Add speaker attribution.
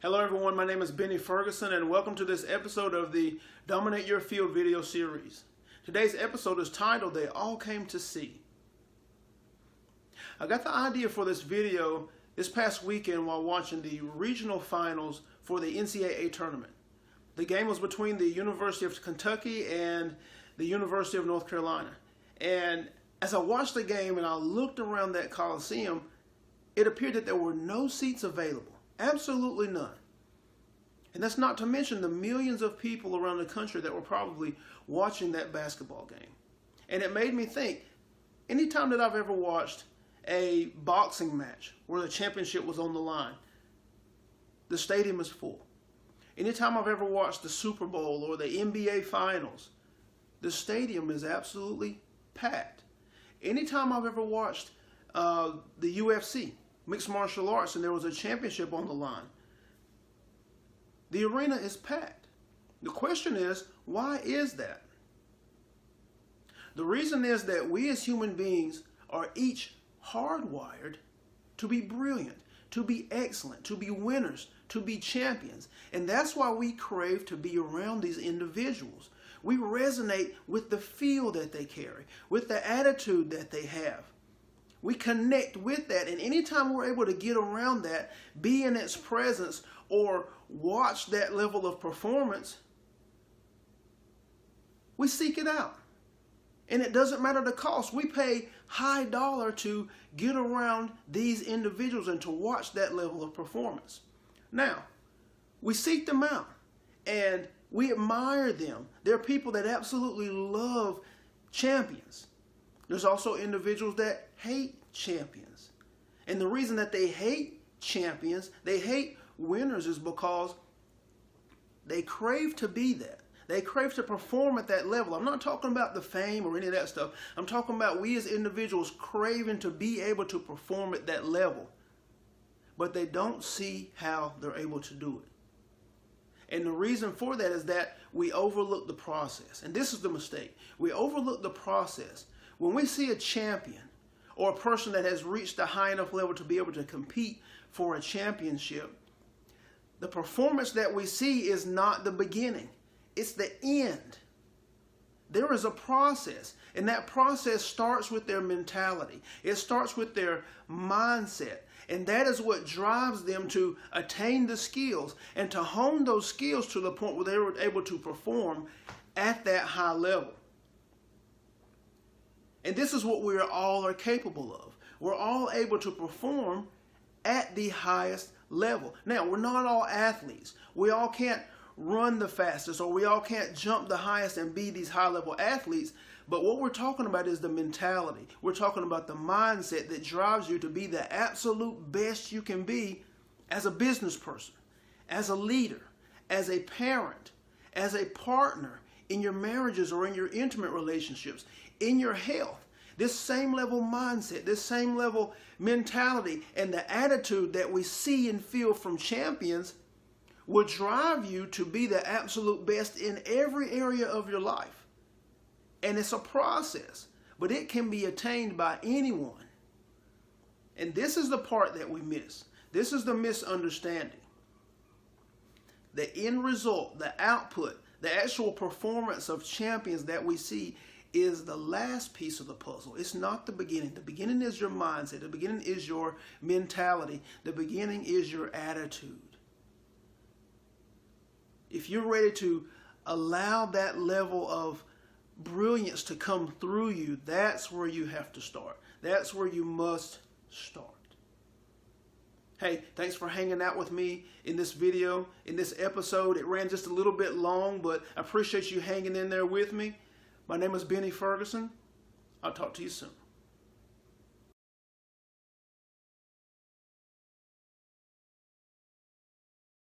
Speaker 1: Hello everyone, my name is Benny Ferguson and welcome to this episode of the Dominate Your Field video series. Today's episode is titled, They All Came to See. I got the idea for this video this past weekend while watching the regional finals for the NCAA tournament. The game was between the University of Kentucky and the University of North Carolina. And as I watched the game and I looked around that Coliseum, it appeared that there were no seats available. Absolutely none. And that's not to mention the millions of people around the country that were probably watching that basketball game. And it made me think, anytime that I've ever watched a boxing match where the championship was on the line, the stadium is full. Anytime I've ever watched the Super Bowl or the NBA Finals, the stadium is absolutely packed. Anytime I've ever watched the UFC, mixed martial arts, and there was a championship on the line, the arena is packed. The question is, why is that? The reason is that we as human beings are each hardwired to be brilliant, to be excellent, to be winners, to be champions. And that's why we crave to be around these individuals. We resonate with the feel that they carry, with the attitude that they have. We connect with that, and anytime we're able to get around that, be in its presence, or watch that level of performance, we seek it out. And it doesn't matter the cost. We pay high dollar to get around these individuals and to watch that level of performance. Now, we seek them out, and we admire them. There are people that absolutely love champions. There's also individuals that hate champions. And the reason that they hate champions, they hate winners, is because they crave to be that. They crave to perform at that level. I'm not talking about the fame or any of that stuff. I'm talking about we as individuals craving to be able to perform at that level. But they don't see how they're able to do it. And the reason for that is that we overlook the process. And this is the mistake. We overlook the process. When we see a champion or a person that has reached a high enough level to be able to compete for a championship, the performance that we see is not the beginning. It's the end. There is a process, and that process starts with their mentality. It starts with their mindset, and that is what drives them to attain the skills and to hone those skills to the point where they were able to perform at that high level. And this is what we all are capable of. We're all able to perform at the highest level. Now, we're not all athletes. We all can't run the fastest, or we all can't jump the highest and be these high-level athletes. But what we're talking about is the mentality. We're talking about the mindset that drives you to be the absolute best you can be as a business person, as a leader, as a parent, as a partner, in your marriages or in your intimate relationships, in your health. This same level mindset, this same level mentality, and the attitude that we see and feel from champions will drive you to be the absolute best in every area of your life. And it's a process, but it can be attained by anyone. And this is the part that we miss. This is the misunderstanding. The end result, the output, the actual performance of champions that we see is the last piece of the puzzle. It's not the beginning. The beginning is your mindset. The beginning is your mentality. The beginning is your attitude. If you're ready to allow that level of brilliance to come through you, that's where you have to start. That's where you must start. Hey, thanks for hanging out with me in this video, in this episode. It ran just a little bit long, but I appreciate you hanging in there with me. My name is Benny Ferguson. I'll talk to you soon.